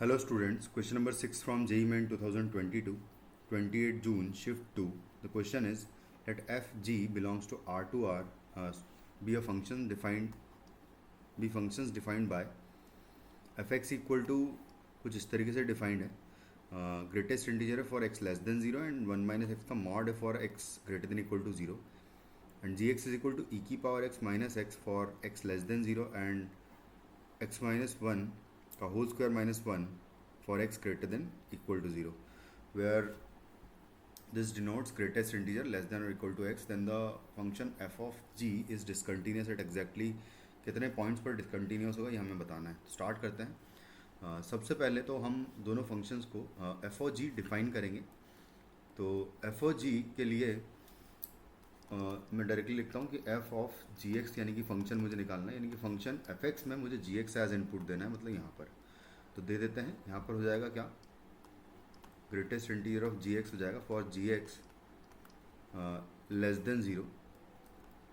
Hello students, question number 6 from JEE Main 2022, 28 June, shift 2. The question is, let fg belongs to R2R be a function defined, be functions defined by fx equal to कुछ इस तरीके से defined है. Greatest integer है for x less than 0 and 1 minus x का mod है for x greater than equal to 0 and G x is equal to e की power x minus x for x less than 0 and x minus 1 का whole square minus 1 for x greater than equal to 0 where this denotes greatest integer less than or equal to x, then the function f of g is discontinuous at exactly कितने points पर discontinuous होगा ये हमें बताना है. Start करते हैं. सबसे पहले तो हम दोनों फंक्शंस को एफ ओ जी डिफाइन करेंगे. तो एफ ओ जी के लिए मैं डायरेक्टली लिखता हूँ कि एफ ऑफ जी एक्स यानी कि फंक्शन मुझे निकालना है, यानी कि फंक्शन एफ एक्स में मुझे जी एक्स एज इनपुट देना है, मतलब यहाँ पर तो दे देते हैं. यहाँ पर हो जाएगा क्या, greatest integer of g x हो जाएगा for g x less than zero.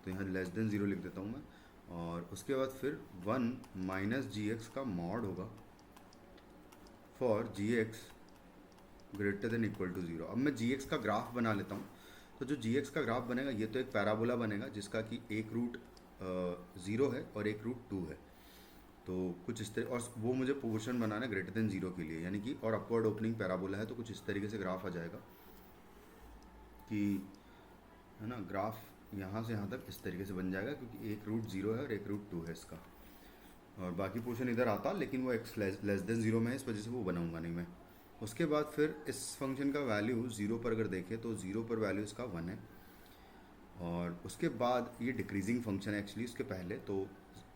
तो यहाँ लेस देन ज़ीरो लिख देता हूँ मैं. और उसके बाद फिर 1 माइनस जी एक्स का मॉड होगा for g x greater than equal to 0. अब मैं जी एक्स का ग्राफ बना लेता हूँ. तो जो जी एक्स का ग्राफ बनेगा ये तो एक पैराबोला बनेगा जिसका कि एक रूट 0 है और एक रूट 2 है. तो कुछ इस तरह, और वो मुझे पोर्शन बनाना है ग्रेटर देन 0 के लिए, यानी कि और अपवर्ड ओपनिंग पैराबोला है. तो कुछ इस तरीके से ग्राफ आ जाएगा कि है ना, ग्राफ यहाँ से यहाँ तक इस तरीके से बन जाएगा क्योंकि एक रूट 0 है और एक रूट 2 है इसका, और बाकी पोर्शन इधर आता लेकिन वो एक्स लेस देन 0 में है, इस वजह से वो बनाऊंगा नहीं मैं. उसके बाद फिर इस फंक्शन का वैल्यू 0 पर अगर देखें तो 0 पर वैल्यू इसका 1 है. और उसके बाद ये डिक्रीजिंग फंक्शन है एक्चुअली उसके पहले. तो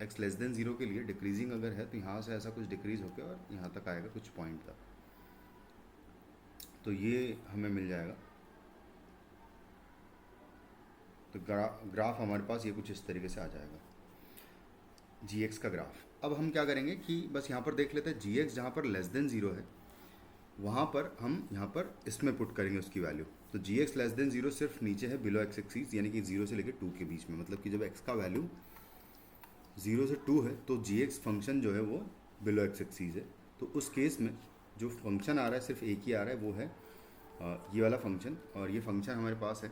x लेस देन 0 के लिए डिक्रीजिंग अगर है तो यहाँ से ऐसा कुछ डिक्रीज होकर और यहाँ तक आएगा कुछ पॉइंट तक. तो ये हमें मिल जाएगा. तो ग्राफ हमारे पास ये कुछ इस तरीके से आ जाएगा, जी एक्स का ग्राफ. अब हम क्या करेंगे कि बस यहाँ पर देख लेते हैं जी एक्स जहाँ पर लेस देन 0 है वहाँ पर हम यहाँ पर इसमें पुट करेंगे उसकी वैल्यू. तो जी एक्स लेस देन 0 सिर्फ नीचे है बिलो एक्स एक्सीज, यानी कि 0 से लेकर 2 के बीच में, मतलब कि जब x का वैल्यू 0 से 2 है तो जी एक्स फंक्शन जो है वो बिलो एक्स एक्सीज है. तो उस केस में जो फंक्शन आ रहा है सिर्फ एक ही आ रहा है, वो है ये वाला फंक्शन. और ये फंक्शन हमारे पास है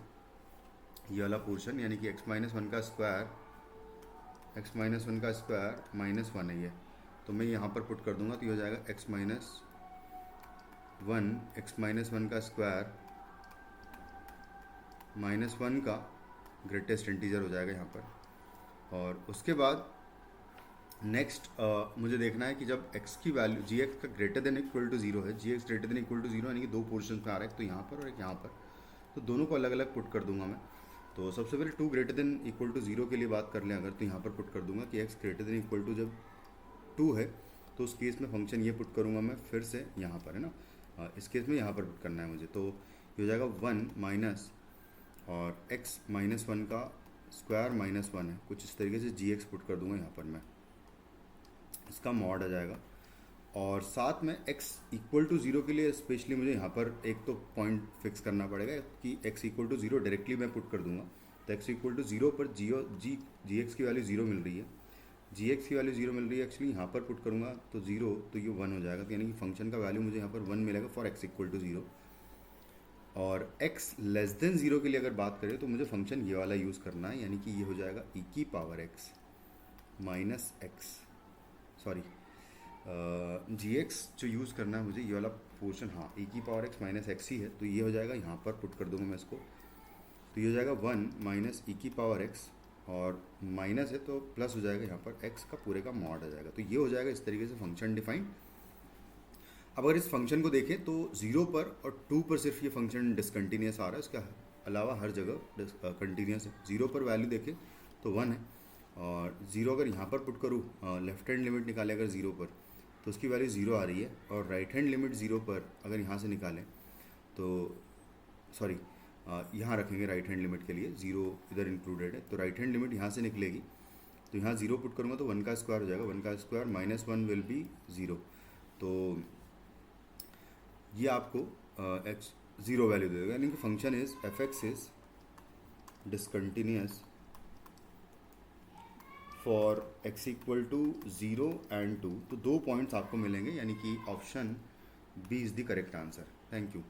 ये वाला पोर्शन, यानी कि x माइनस वन का स्क्वायर माइनस 1 है ये. तो मैं यहाँ पर पुट कर दूंगा तो ये हो जाएगा x माइनस वन का स्क्वायर माइनस 1 का ग्रेटेस्ट इंटीजर हो जाएगा यहाँ पर. और उसके बाद नेक्स्ट मुझे देखना है कि जब x की वैल्यू जी एक्स का ग्रेटर देन इक्वल टू 0 है, G x greater than equal to 0 यानी कि दो पोर्शन में आ रहा है, तो यहाँ पर और एक यहाँ पर. तो दोनों को अलग अलग पुट कर दूंगा मैं. तो सबसे पहले 2 ग्रेटर देन इक्वल टू 0 के लिए बात कर लें अगर, तो यहाँ पर पुट कर दूंगा कि x greater than equal to जब 2 है तो उस केस में फंक्शन ये पुट करूँगा मैं फिर से यहाँ पर, है ना. इस केस में यहाँ पर पुट करना है मुझे. तो ये हो जाएगा 1 माइनस और x माइनस 1 का स्क्वायर माइनस 1 है, कुछ इस तरीके से जी एक्स पुट कर दूंगा यहाँ पर मैं. इसका मॉड आ जाएगा. और साथ में x इक्वल टू 0 के लिए स्पेशली मुझे यहाँ पर एक तो पॉइंट फिक्स करना पड़ेगा कि x इक्वल टू 0 डायरेक्टली मैं पुट कर दूंगा. तो x इक्वल टू 0 पर जी एक्स की वैल्यू 0 मिल रही है, जी एक्स की वैल्यू 0 मिल रही है एक्चुअली. यहाँ पर पुट करूँगा तो 0, तो ये 1 हो जाएगा. तो यानी कि फंक्शन का वैल्यू मुझे यहाँ पर 1 मिलेगा फॉर x इक्वल टू 0. और x लेस देन 0 के लिए अगर बात करें तो मुझे फंक्शन ये वाला यूज़ करना है, यानी कि ये हो जाएगा e की power x minus x, sorry G x जो यूज़ करना है मुझे ये वाला पोर्शन, हाँ e की पावर x माइनस एक्स ही है. तो ये हो जाएगा, यहाँ पर पुट कर दूंगा मैं इसको. तो ये हो जाएगा 1 माइनस e की पावर x, और माइनस है तो प्लस हो जाएगा यहाँ पर x का पूरे का मॉड आ जाएगा. तो ये हो जाएगा इस तरीके से फंक्शन डिफाइन. अब अगर इस फंक्शन को देखें तो 0 पर और 2 पर सिर्फ ये फंक्शन डिसकंटिन्यूस आ रहा है, इसका अलावा हर जगह कंटिन्यूस है. 0 पर वैल्यू देखें तो 1 है, और 0 अगर यहाँ पर पुट करूँ, लेफ्ट हैंड लिमिट निकाले अगर 0 पर तो उसकी वैल्यू 0 आ रही है. और राइट हैंड लिमिट 0 पर अगर यहाँ से निकालें तो सॉरी यहाँ रखेंगे राइट हैंड लिमिट के लिए, 0 इधर इंक्लूडेड है. तो राइट हैंड लिमिट यहाँ से निकलेगी तो यहाँ 0 पुट करूँगा तो 1 का स्क्वायर हो जाएगा. 1 का स्क्वायर माइनस 1 विल बी 0. तो ये आपको x 0 वैल्यू दे देगा, यानी कि function is f x is discontinuous for x equal to 0 and 2, तो 2 पॉइंट्स आपको मिलेंगे, यानी कि option b is the correct answer. Thank you.